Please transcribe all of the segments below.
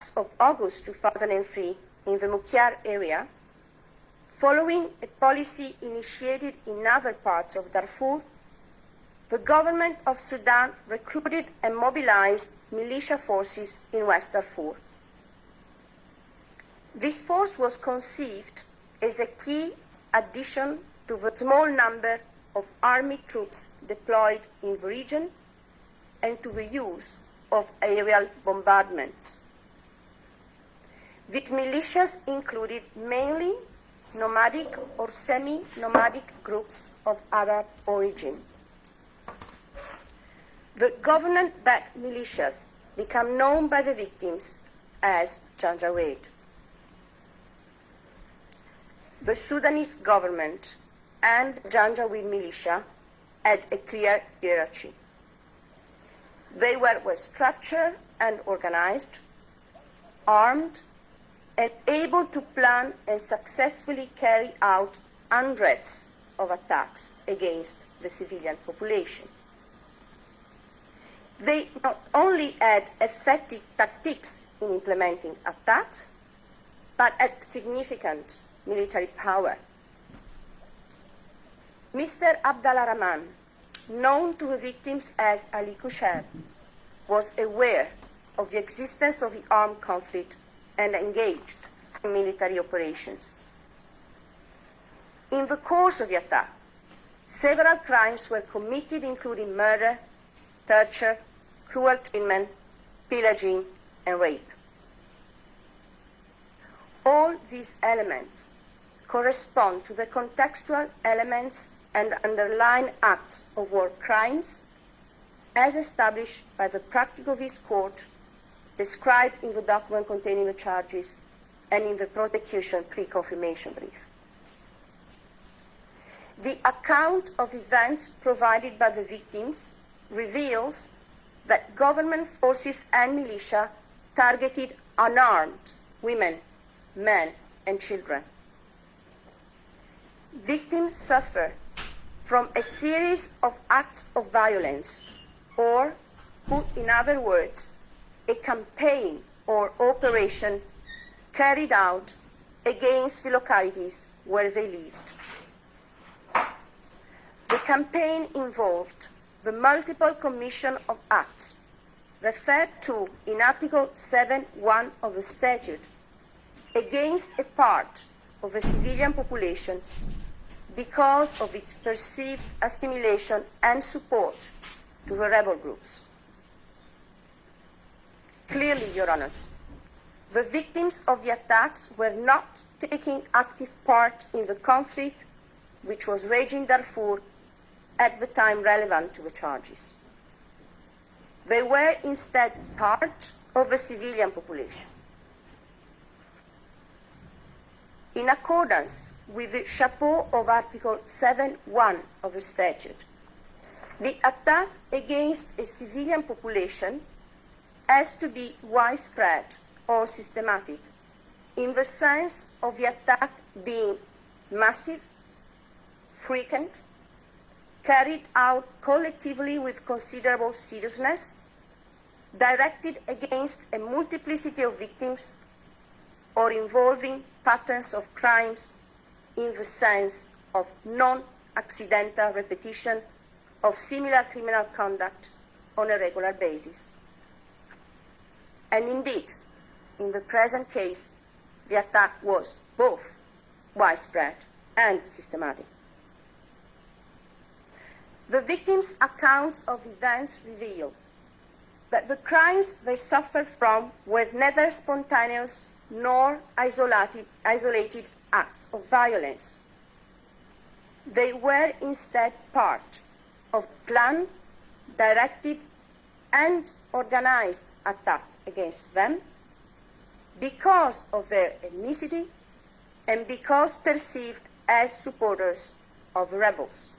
of August 2003 in the Mukyar area, following a policy initiated in other parts of Darfur, the government of Sudan recruited and mobilized militia forces in West Darfur. This force was conceived as a key addition to the small number of army troops deployed in the region and to the use of aerial bombardments. These militias included mainly nomadic or semi-nomadic groups of Arab origin. The government-backed militias became known by the victims as Janjaweed. The Sudanese government and the Janjaweed militia had a clear hierarchy. They were well structured and organized, armed, and able to plan and successfully carry out hundreds of attacks against the civilian population. They not only had effective tactics in implementing attacks, but had significant military power. Mr. Abdallah Rahman, known to the victims as Ali Kusher, was aware of the existence of the armed conflict and engaged in military operations. In the course of the attack, several crimes were committed, including murder, torture, cruel treatment, pillaging, and rape. All these elements correspond to the contextual elements and underlying acts of war crimes as established by the practice of this court, described in the document containing the charges and in the prosecution pre-confirmation brief. The account of events provided by the victims reveals that government forces and militia targeted unarmed women, men, and children. Victims suffer from a series of acts of violence, or, put in other words, a campaign or operation carried out against the localities where they lived. The campaign involved the multiple commission of acts referred to in Article 7.1 of the statute against a part of the civilian population because of its perceived assimilation and support to the rebel groups. Clearly, Your Honors, the victims of the attacks were not taking active part in the conflict which was raging in Darfur at the time relevant to the charges. They were instead part of the civilian population. In accordance with the chapeau of Article 7.1 of the statute, the attack against a civilian population has to be widespread or systematic, in the sense of the attack being massive, frequent, carried out collectively with considerable seriousness, directed against a multiplicity of victims, or involving patterns of crimes in the sense of non-accidental repetition of similar criminal conduct on a regular basis. And indeed, in the present case, the attack was both widespread and systematic. The victims' accounts of events reveal that the crimes they suffered from were neither spontaneous nor isolated acts of violence. They were instead part of planned, directed, and organized attack against them because of their ethnicity and because perceived as supporters of rebels.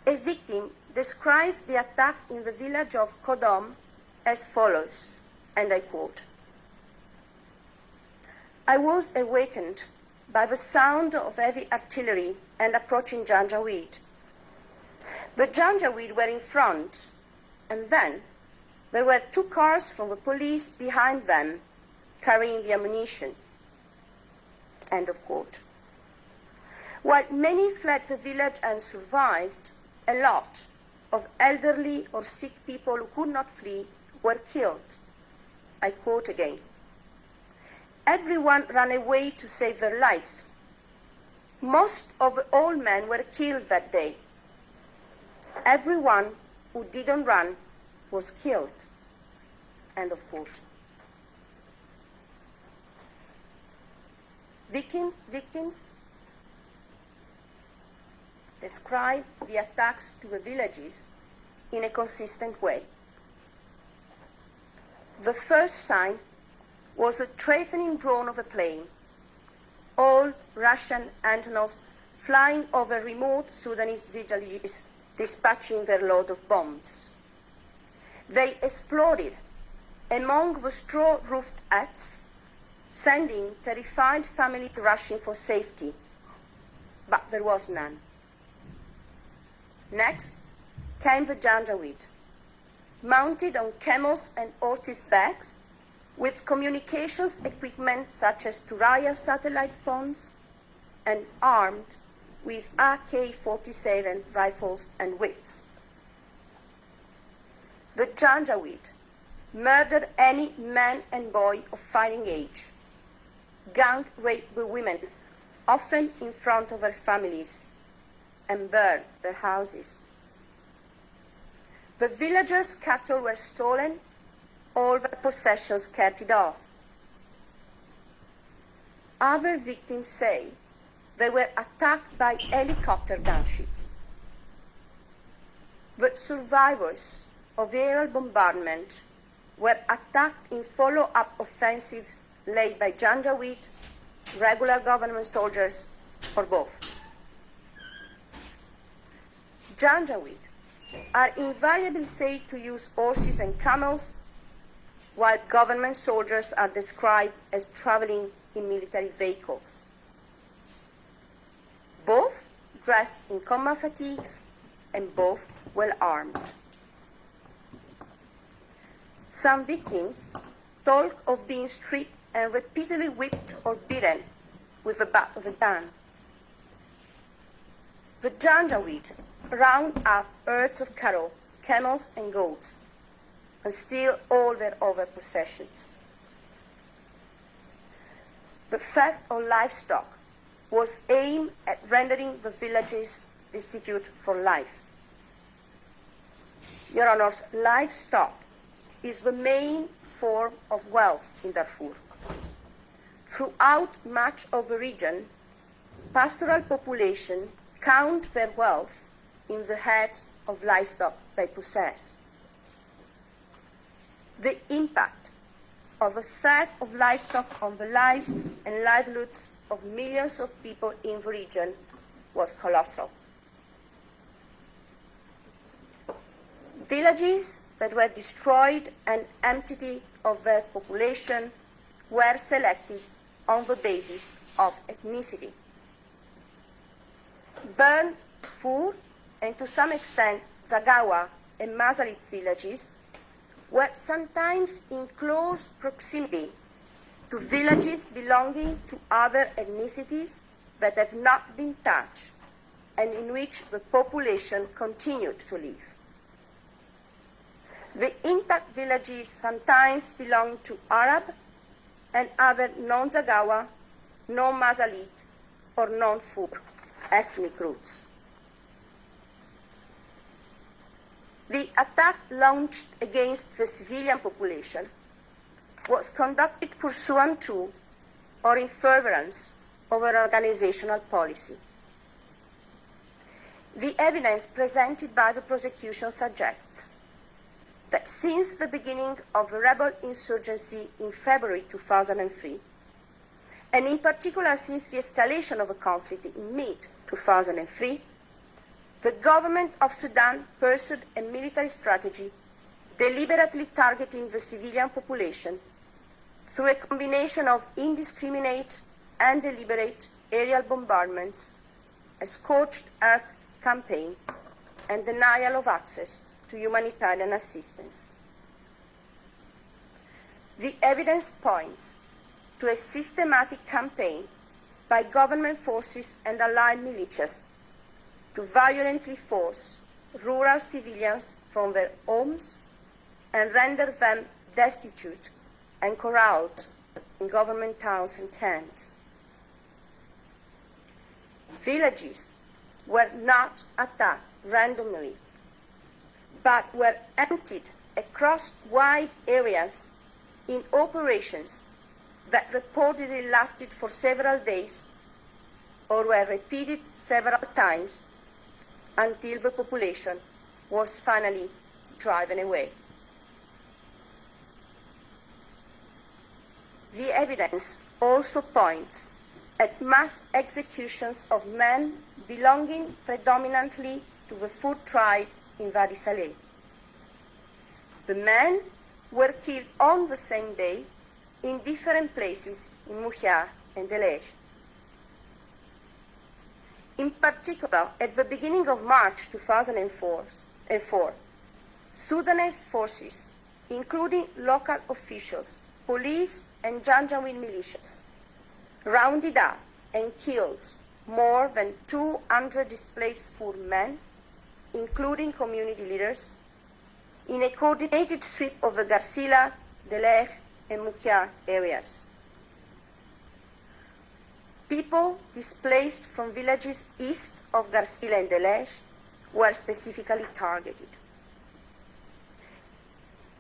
A victim describes the attack in the village of Kodom as follows, and I quote, "I was awakened by the sound of heavy artillery and approaching Janjaweed. The Janjaweed were in front, and then There were 2 cars from the police behind them carrying the ammunition. End of quote. While many fled the village and survived, a lot of elderly or sick people who could not flee were killed. I quote again. Everyone ran away to save their lives. Most of the old men were killed that day. Everyone who didn't run was killed. End of quote. Victims describe the attacks to the villages in a consistent way. The first sign was a threatening drone of a plane, all Russian Antonovs flying over remote Sudanese villages dispatching their load of bombs. They exploded among the straw-roofed huts, sending terrified families rushing for safety, but there was none. Next came the Janjaweed, mounted on camels and horses' backs, with communications equipment such as Turaya satellite phones, and armed with AK-47 rifles and whips. The Janjaweed murdered any man and boy of fighting age, gang-raped the women, often in front of their families, and burned their houses. The villagers' cattle were stolen, all their possessions carted off. Other victims say they were attacked by helicopter gunships. The survivors of aerial bombardment were attacked in follow-up offensives led by Janjaweed, regular government soldiers, or both. Janjaweed are invariably said to use horses and camels, while government soldiers are described as traveling in military vehicles. Both dressed in combat fatigues and both well armed. Some victims talk of being stripped and repeatedly whipped or beaten with the butt of a gun. The Janjaweed round up herds of cattle, camels, and goats, and steal all their other possessions. The theft of livestock was aimed at rendering the villages destitute for life. Your Honors, livestock is the main form of wealth in Darfur. Throughout much of the region, pastoral population count their wealth in the head of livestock they possess. The impact of the theft of livestock on the lives and livelihoods of millions of people in the region was colossal. Villages that were destroyed and emptied of their population were selected on the basis of ethnicity. Burned Fur, and to some extent Zagawa and Mazalit villages, were sometimes in close proximity to villages belonging to other ethnicities that have not been touched and in which the population continued to live. The intact villages sometimes belonged to Arab and other non-Zagawa, non-Mazalit, or non-Fur ethnic groups. The attack launched against the civilian population was conducted pursuant to or in furtherance of an organizational policy. The evidence presented by the prosecution suggests that since the beginning of the rebel insurgency in February 2003, and in particular since the escalation of the conflict in mid-2003, the government of Sudan pursued a military strategy deliberately targeting the civilian population through a combination of indiscriminate and deliberate aerial bombardments, a scorched earth campaign, and denial of access to humanitarian assistance. The evidence points to a systematic campaign by government forces and allied militias to violently force rural civilians from their homes and render them destitute and corralled in government towns and towns. Villages were not attacked randomly, but were emptied across wide areas in operations that reportedly lasted for several days or were repeated several times until the population was finally driven away. The evidence also points at mass executions of men belonging predominantly to the Food tribe in Wadi Saleh. The men were killed on the same day in different places in Muhia and Delej. In particular, at the beginning of March 2004, Sudanese forces, including local officials, police and Janjaweed militias, rounded up and killed more than 200 displaced Fur men, including community leaders, in a coordinated sweep of the Garsila, Delej, and Mukia areas. People displaced from villages east of Garsila and Delej were specifically targeted.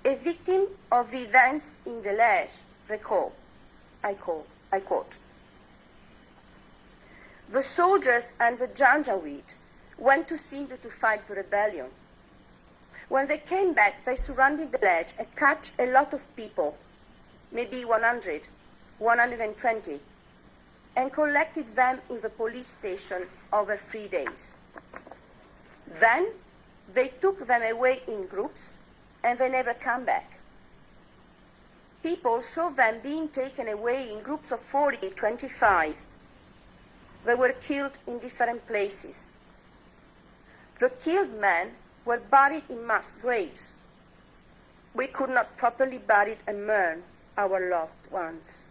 A victim of the events in Delej recalled, I quote, "The soldiers and the Janjaweed went to Sindhu to fight the rebellion. When they came back, they surrounded Delej and catch a lot of people, maybe 100, 120, and collected them in the police station over 3 days. Then they took them away in groups and they never came back. People saw them being taken away in groups of 40, 25. They were killed in different places. The killed men were buried in mass graves. We could not properly bury and mourn our loved ones."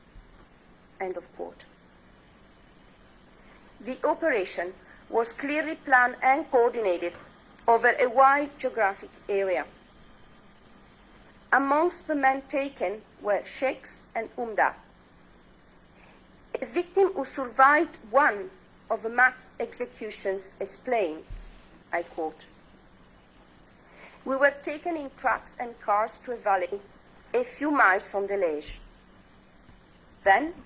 End of quote. The operation was clearly planned and coordinated over a wide geographic area. Amongst the men taken were sheikhs and umda. A victim who survived one of the mass executions explains, I quote, "We were taken in trucks and cars to a valley a few miles from Delej. Then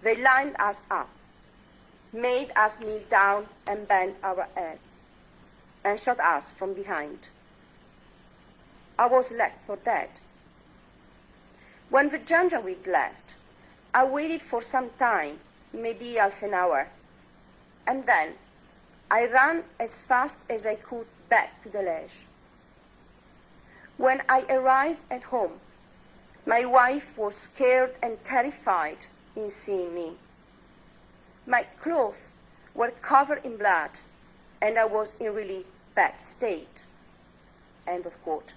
they lined us up, made us kneel down and bend our heads, and shot us from behind. I was left for dead. When the Janjaweed left, I waited for some time, maybe half an hour, and then I ran as fast as I could back to Delej. When I arrived at home, my wife was scared and terrified in seeing me. My clothes were covered in blood, and I was in really bad state." End of quote.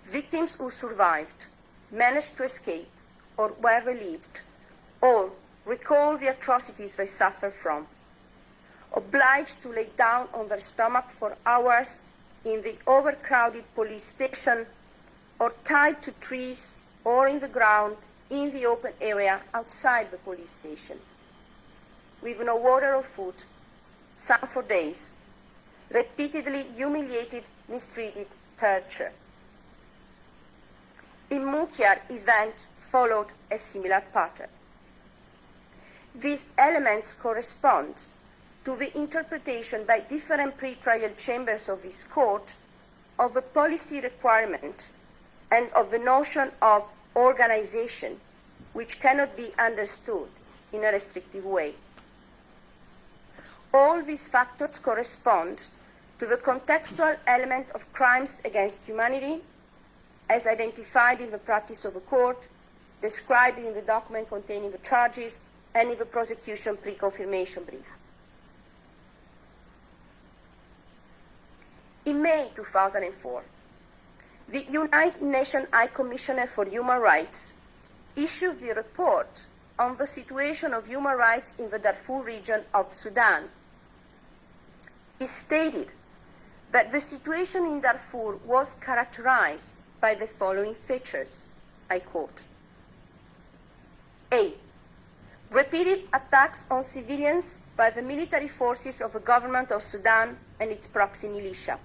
Victims who survived, managed to escape, or were relieved, all recall the atrocities they suffered from, obliged to lay down on their stomach for hours in the overcrowded police station, or tied to trees or in the ground in the open area outside the police station, with no water or food, some for days, repeatedly humiliated, mistreated, tortured. In Mukyar, event followed a similar pattern. These elements correspond to the interpretation by different pre-trial chambers of this court of the policy requirement and of the notion of organization, which cannot be understood in a restrictive way. All these factors correspond to the contextual element of crimes against humanity, as identified in the practice of the court, described in the document containing the charges, and in the prosecution pre-confirmation brief. In May 2004, The United Nations High Commissioner for Human Rights issued the report on the situation of human rights in the Darfur region of Sudan. He stated that the situation in Darfur was characterized by the following features. I quote: A. Repeated attacks on civilians by the military forces of the government of Sudan and its proxy militia.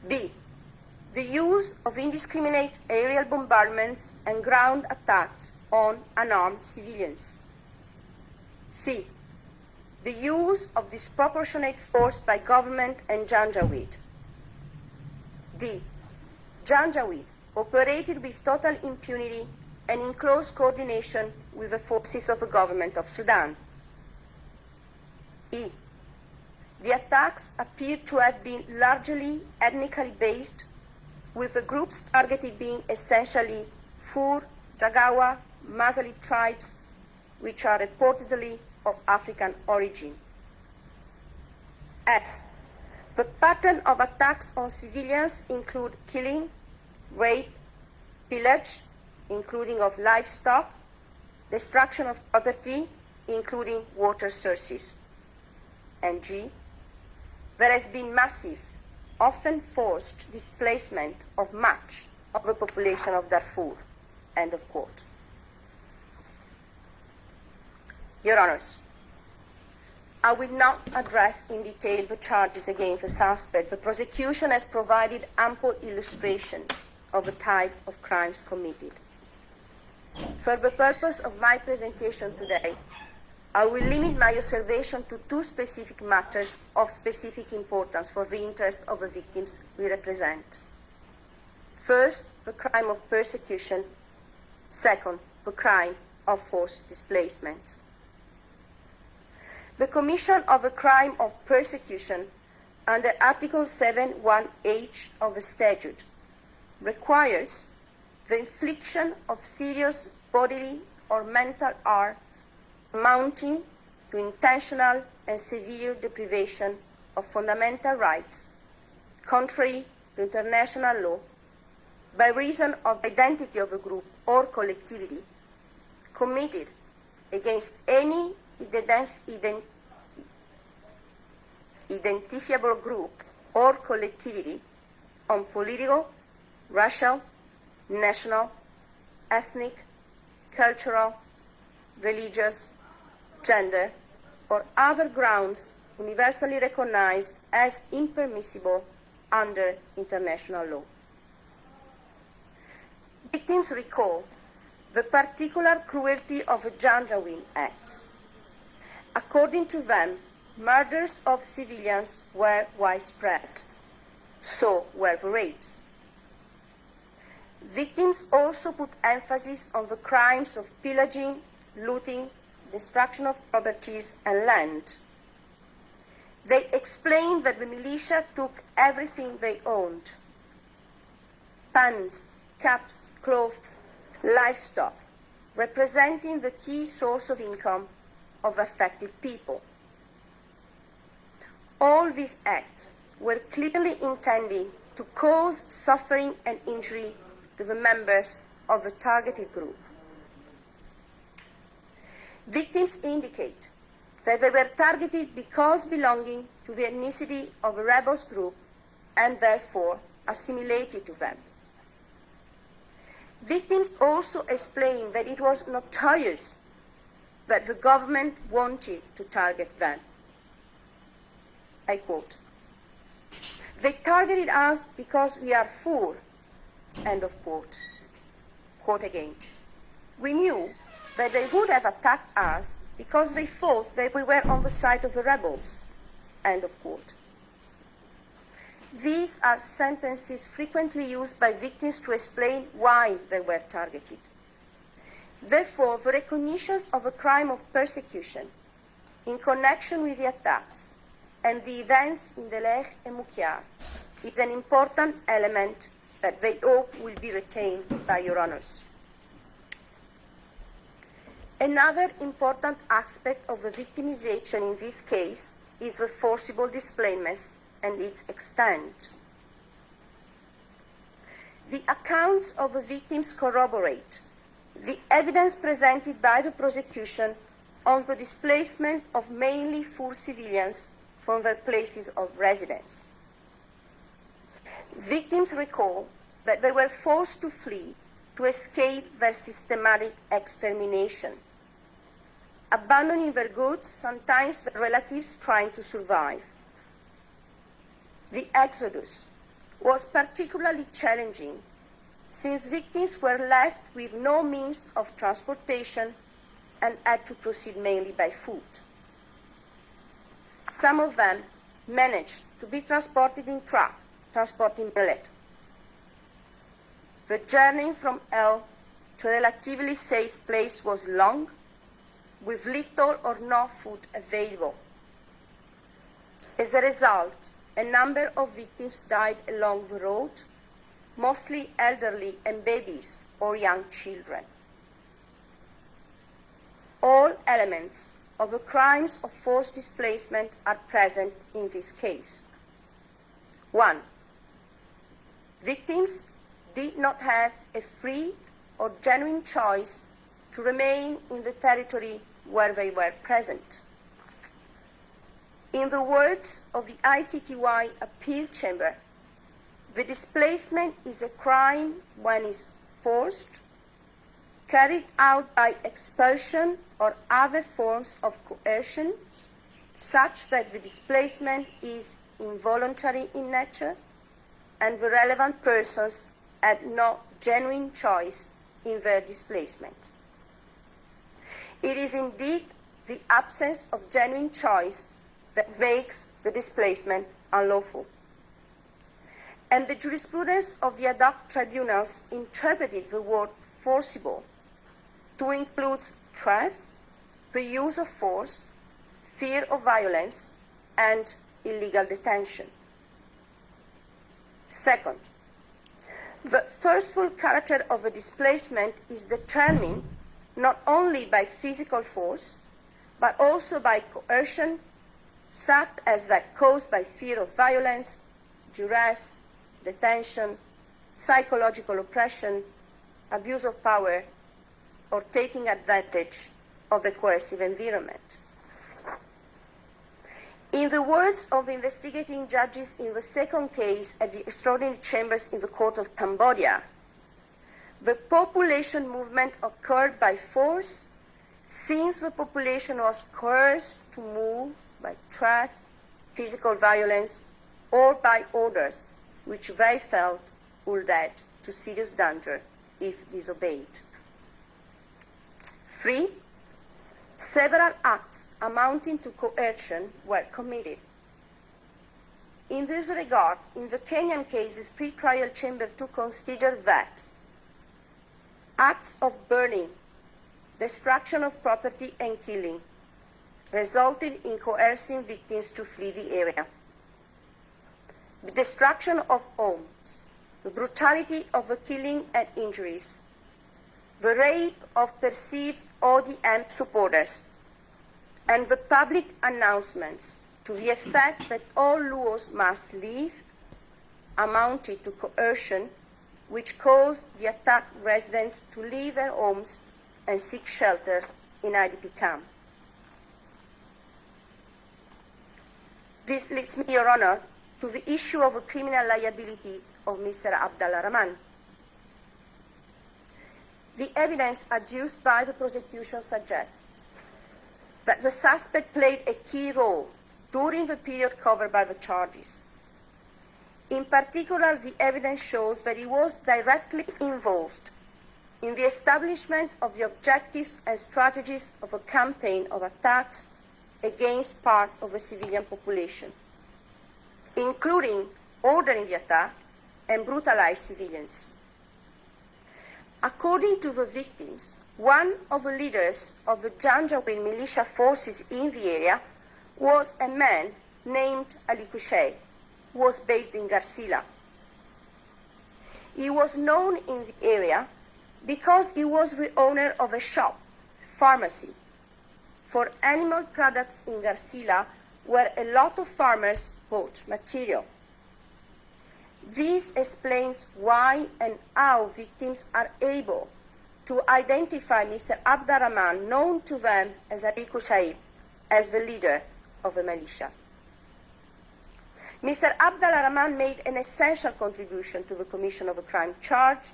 B. The use of indiscriminate aerial bombardments and ground attacks on unarmed civilians. C. The use of disproportionate force by government and Janjaweed. D. Janjaweed operated with total impunity and in close coordination with the forces of the government of Sudan. E. The attacks appear to have been largely ethnically based, with the groups targeted being essentially Fur, Zagawa, Mazali tribes, which are reportedly of African origin. F. The pattern of attacks on civilians include killing, rape, pillage, including of livestock, destruction of property, including water sources. And G. There has been massive, often forced displacement of much of the population of Darfur. End of quote. Your Honors, I will not address in detail the charges against the suspect. The prosecution has provided ample illustration of the type of crimes committed. For the purpose of my presentation today, I will limit my observation to two specific matters of specific importance for the interest of the victims we represent. First, the crime of persecution. Second, the crime of forced displacement. The commission of a crime of persecution under Article 7(1)(h) of the statute requires the infliction of serious bodily or mental harm amounting to intentional and severe deprivation of fundamental rights, contrary to international law, by reason of identity of a group or collectivity, committed against any identifiable group or collectivity on political, racial, national, ethnic, cultural, religious, gender, or other grounds universally recognized as impermissible under international law. Victims recall the particular cruelty of the Janjaweed Acts. According to them, murders of civilians were widespread. So were the rapes. Victims also put emphasis on the crimes of pillaging, looting, destruction of properties and land. They explained that the militia took everything they owned: pans, caps, clothes, livestock, representing the key source of income of affected people. All these acts were clearly intended to cause suffering and injury to the members of the targeted group. Victims indicate that they were targeted because belonging to the ethnicity of a rebels group and therefore assimilated to them. Victims also explained that it was notorious that the government wanted to target them. I quote, "They targeted us because we are Fur," end of quote. Quote again, "We knew that they would have attacked us because they thought that we were on the side of the rebels," end of quote. These are sentences frequently used by victims to explain why they were targeted. Therefore, the recognition of a crime of persecution in connection with the attacks and the events in لاهاي and Mukya is an important element that they hope will be retained by your honors. Another important aspect of the victimization in this case is the forcible displacement and its extent. The accounts of the victims corroborate the evidence presented by the prosecution on the displacement of mainly poor civilians from their places of residence. Victims recall that they were forced to flee to escape their systematic extermination, abandoning their goods, sometimes their relatives trying to survive. The exodus was particularly challenging since victims were left with no means of transportation and had to proceed mainly by foot. Some of them managed to be transported in truck, transporting millet. The journey from hell to a relatively safe place was long, with little or no food available. As a result, a number of victims died along the road, mostly elderly and babies or young children. All elements of the crimes of forced displacement are present in this case. 1. Victims did not have a free or genuine choice to remain in the territory where they were present. In the words of the ICTY appeal chamber, the displacement is a crime when it's forced, carried out by expulsion or other forms of coercion, such that the displacement is involuntary in nature and the relevant persons had no genuine choice in their displacement. It is indeed the absence of genuine choice that makes the displacement unlawful. And the jurisprudence of the ad hoc tribunals interpreted the word forcible to include threat, the use of force, fear of violence, and illegal detention. Second, the forceful character of a displacement is determined not only by physical force, but also by coercion, such as that caused by fear of violence, duress, detention, psychological oppression, abuse of power, or taking advantage of the coercive environment. In the words of investigating judges in the second case at the extraordinary chambers in the Court of Cambodia, the population movement occurred by force since the population was coerced to move by threat, physical violence, or by orders which they felt would lead to serious danger if disobeyed. 3. Several acts amounting to coercion were committed. In this regard, in the Kenyan cases, pre-trial chamber to consider that acts of burning, destruction of property, and killing resulted in coercing victims to flee the area. The destruction of homes, the brutality of the killing and injuries, the rape of perceived ODM supporters, and the public announcements to the effect that all Luos must leave amounted to coercion, which caused the attacked residents to leave their homes and seek shelter in IDP camp. This leads me, Your Honor, to the issue of the criminal liability of Mr. Abdallah Rahman. The evidence adduced by the prosecution suggests that the suspect played a key role during the period covered by the charges. In particular, the evidence shows that he was directly involved in the establishment of the objectives and strategies of a campaign of attacks against part of the civilian population, including ordering the attack and brutalized civilians. According to the victims, one of the leaders of the Janjaweed militia forces in the area was a man named Ali Kushay, who was based in Garcila. He was known in the area because he was the owner of a shop, pharmacy, for animal products in Garcila, where a lot of farmers bought material. This explains why and how victims are able to identify Mr. Abdurrahman, known to them as Abiku Shaib, as the leader of the militia. Mr. Abdurrahman made an essential contribution to the commission of a crime charged,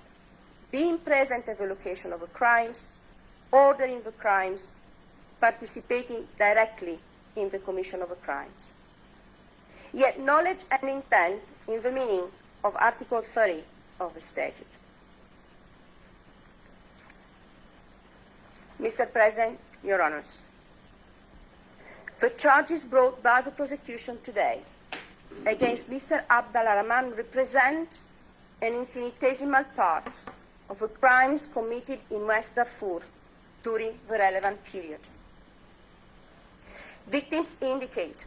being present at the location of the crimes, ordering the crimes, participating directly in the commission of the crimes. Yet knowledge and intent in the meaning of Article 30 of the statute. Mr. President, Your Honors, the charges brought by the prosecution today against Mr. Abdurrahman represent an infinitesimal part of the crimes committed in West Darfur during the relevant period. Victims indicate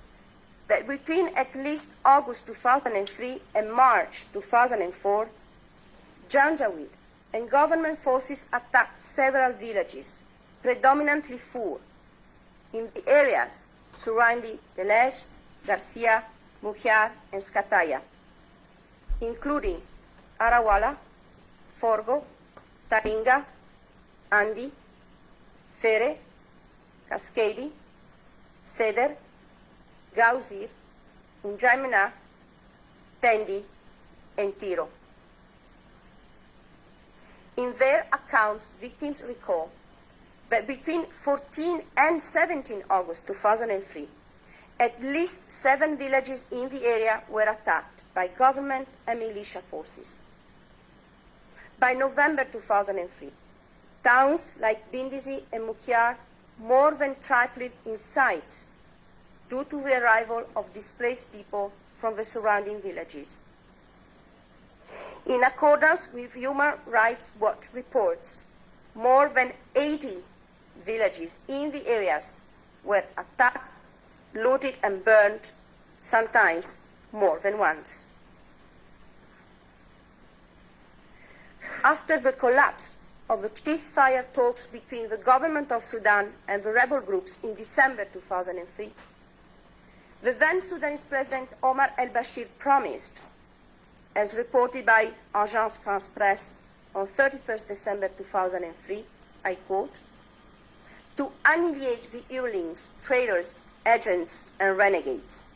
that between at least August 2003 and March 2004, Janjaweed and government forces attacked several villages, predominantly Fur, in the areas surrounding Belej, Garcia, Muhyar, and Skataya, including Arawala, Forgo, Taringa, Andi, Fere, Cascadi, Seder, Gauzir, Unjaimena, Tendi, and Tiro. In their accounts, victims recall that between 14 and 17 August 2003, at least 7 villages in the area were attacked by government and militia forces. By November 2003, towns like Bindisi and Mukyar more than tripled in size due to the arrival of displaced people from the surrounding villages. In accordance with Human Rights Watch reports, more than 80 villages in the areas were attacked, looted, and burned, sometimes more than once. After the collapse of the ceasefire talks between the government of Sudan and the rebel groups in December 2003, the then Sudanese President Omar al-Bashir promised, as reported by Agence France Presse on 31st December 2003, I quote, to annihilate the hirelings, traitors, agents, and renegades,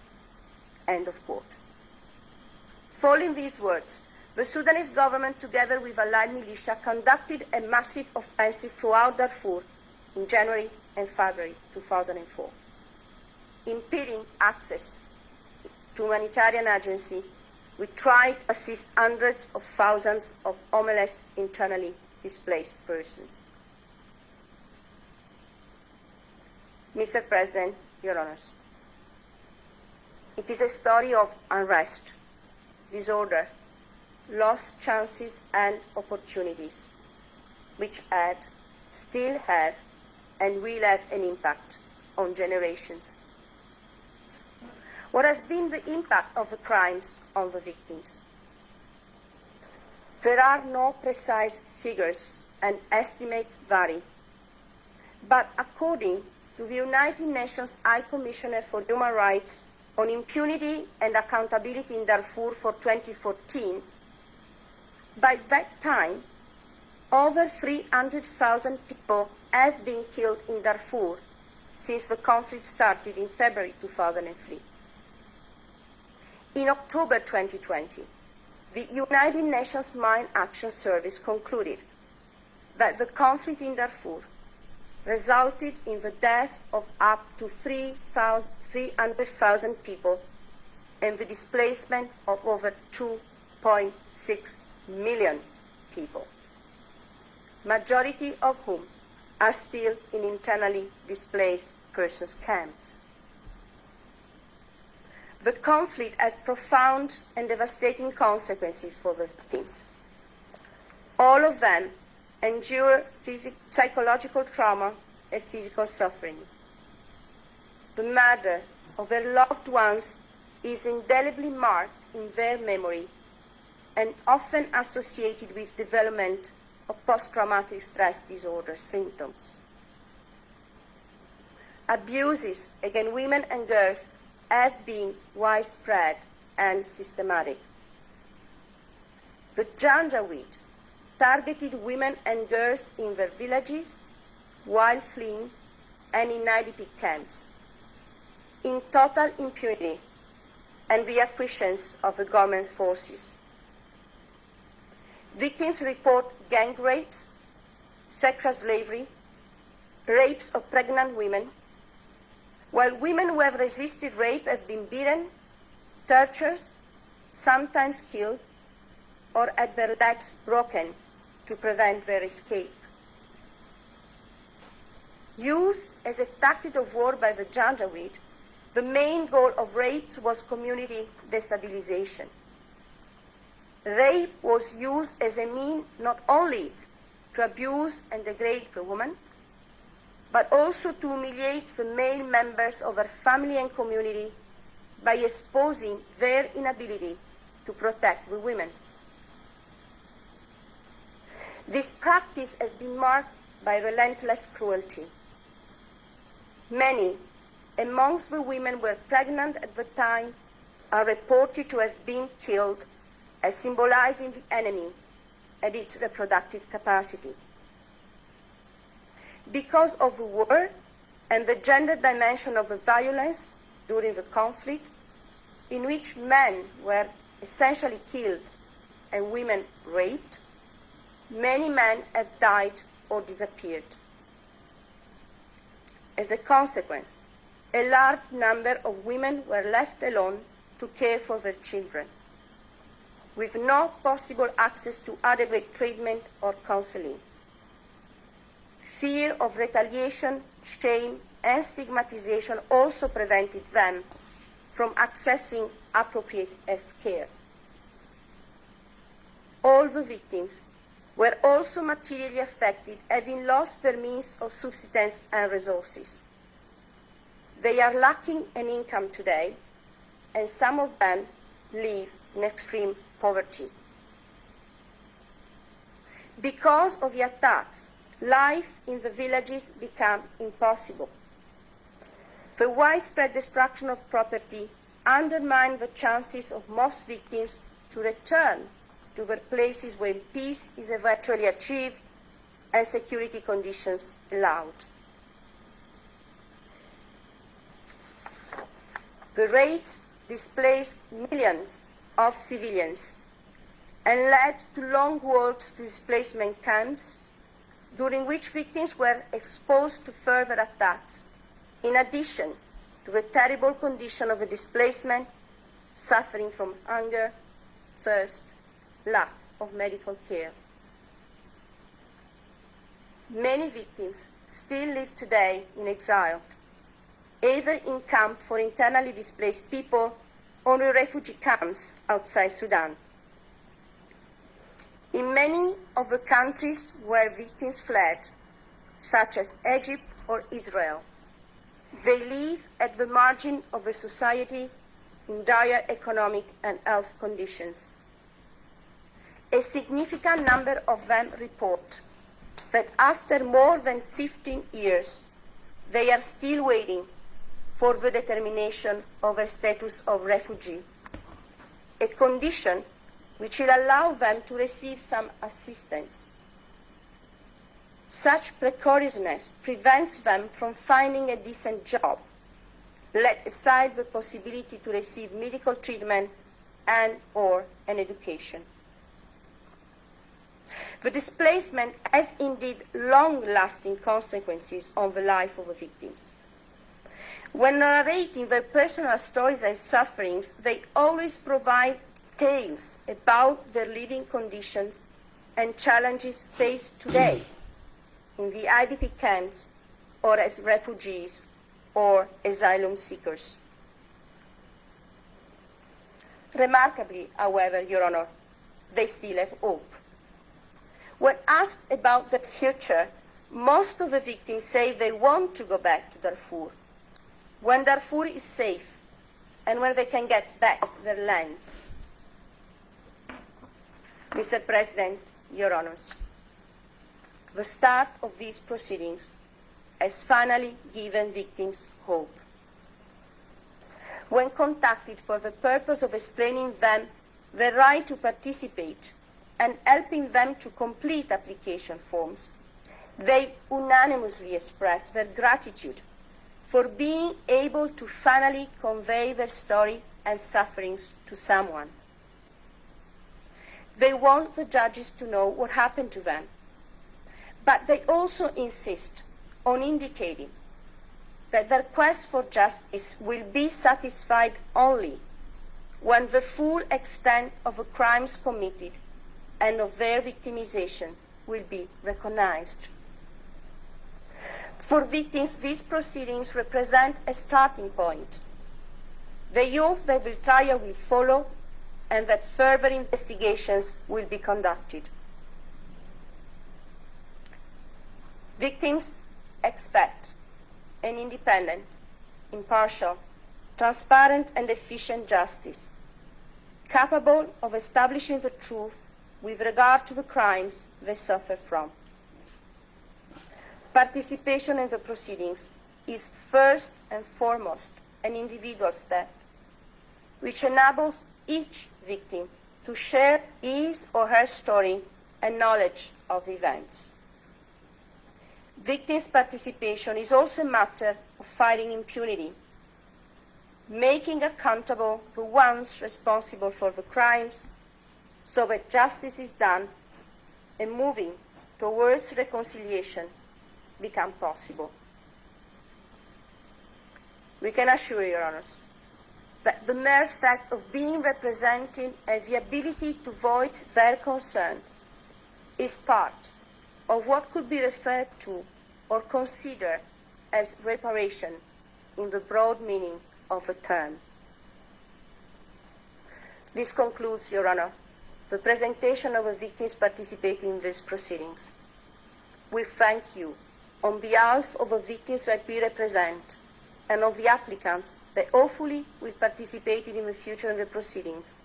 end of quote. Following these words, the Sudanese government, together with allied militia, conducted a massive offensive throughout Darfur in January and February 2004, impeding access to humanitarian agency. We tried to assist hundreds of thousands of homeless, internally displaced persons. Mr. President, Your Honors, it is a story of unrest, disorder, lost chances and opportunities, which had, still have, and will have an impact on generations. What has been the impact of the crimes on the victims? There are no precise figures and estimates vary, but according to the United Nations High Commissioner for Human Rights on Impunity and Accountability in Darfur for 2014, by that time, over 300,000 people have been killed in Darfur since the conflict started in February 2003. In October 2020, the United Nations Mine Action Service concluded that the conflict in Darfur resulted in the death of up to 300,000 people and the displacement of over 2.6 million people, majority of whom are still in internally displaced persons camps. The conflict had profound and devastating consequences for the victims. All of them endure psychological trauma and physical suffering. The murder of their loved ones is indelibly marked in their memory and often associated with development of post-traumatic stress disorder symptoms. Abuses against women and girls have been widespread and systematic. the Janjaweed targeted women and girls in their villages while fleeing and in IDP camps, in total impunity and the acquiescence of the government forces. Victims report gang rapes, sexual slavery, rapes of pregnant women, while women who have resisted rape have been beaten, tortured, sometimes killed, or had their legs broken to prevent their escape. Used as a tactic of war by the Janjaweed, the main goal of rapes was community destabilization. Rape was used as a means not only to abuse and degrade the woman, but also to humiliate the male members of her family and community by exposing their inability to protect the women. This practice has been marked by relentless cruelty. Many amongst the women who were pregnant at the time are reported to have been killed as symbolizing the enemy and its reproductive capacity. Because of the war and the gender dimension of the violence during the conflict, in which men were essentially killed and women raped, many men have died or disappeared. As a consequence, a large number of women were left alone to care for their children, with no possible access to adequate treatment or counseling. Fear of retaliation, shame, and stigmatization also prevented them from accessing appropriate health care. All the victims were also materially affected, having lost their means of subsistence and resources. They are lacking an income today, and some of them live in extreme poverty. Because of the attacks, life in the villages became impossible. The widespread destruction of property undermined the chances of most victims to return to the places where peace is eventually achieved and security conditions allowed. The raids displaced millions of civilians and led to long walks to displacement camps, during which victims were exposed to further attacks, in addition to the terrible condition of the displacement, suffering from hunger, thirst, lack of medical care. Many victims still live today in exile, either in camps for internally displaced people or in refugee camps outside Sudan. In many of the countries where victims fled, such as Egypt or Israel, they live at the margin of the society in dire economic and health conditions. A significant number of them report that after more than 15 years, they are still waiting for the determination of a status of refugee, a condition which will allow them to receive some assistance. Such precariousness prevents them from finding a decent job, let aside the possibility to receive medical treatment and/or an education. The displacement has indeed long-lasting consequences on the life of the victims. When narrating their personal stories and sufferings, they always provide tales about their living conditions and challenges faced today in the IDP camps or as refugees or asylum seekers. Remarkably, however, Your Honor, they still have hope. When asked about the future, most of the victims say they want to go back to Darfur, when Darfur is safe and when they can get back their lands. Mr. President, Your Honors, the start of these proceedings has finally given victims hope. When contacted for the purpose of explaining them the right to participate and helping them to complete application forms, they unanimously expressed their gratitude for being able to finally convey their story and sufferings to someone. They want the judges to know what happened to them, but they also insist on indicating that their quest for justice will be satisfied only when the full extent of the crimes committed and of their victimization will be recognized. For victims, these proceedings represent a starting point. They hope that the trial will follow and that further investigations will be conducted. Victims expect an independent, impartial, transparent and efficient justice, capable of establishing the truth with regard to the crimes they suffer from. Participation in the proceedings is first and foremost an individual step, which enables each victim to share his or her story and knowledge of events. Victims' participation is also a matter of fighting impunity, making accountable the ones responsible for the crimes so that justice is done and moving towards reconciliation become possible. We can assure Your Honours that the mere fact of being represented and the ability to voice their concern is part of what could be referred to or considered as reparation in the broad meaning of the term. This concludes, Your Honour, the presentation of the victims participating in these proceedings. We thank you on behalf of the victims that we represent and of the applicants that hopefully will participate in the future in the proceedings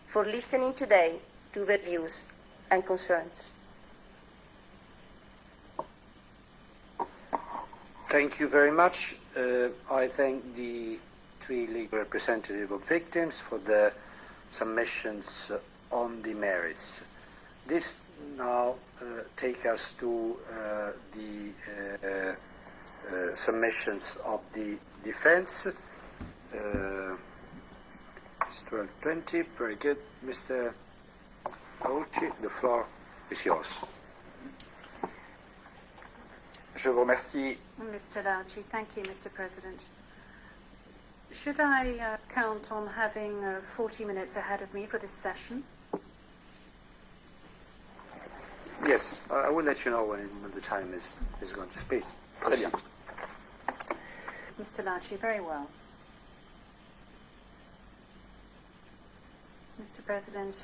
for listening today to their views and concerns. Thank you very much. I thank the three legal representatives of victims for their submissions on the merits. This now takes us to the submissions of the defense. It's 12:20. Very good. Mr. Auchi, the floor is yours. Je vous remercie. Mr. Lauchi, thank you, Mr. President. Should I count on having 40 minutes ahead of me for this session? Yes, I will let you know when the time is going to speak. Très bien. Mr. Lauchi, very well. Mr. President,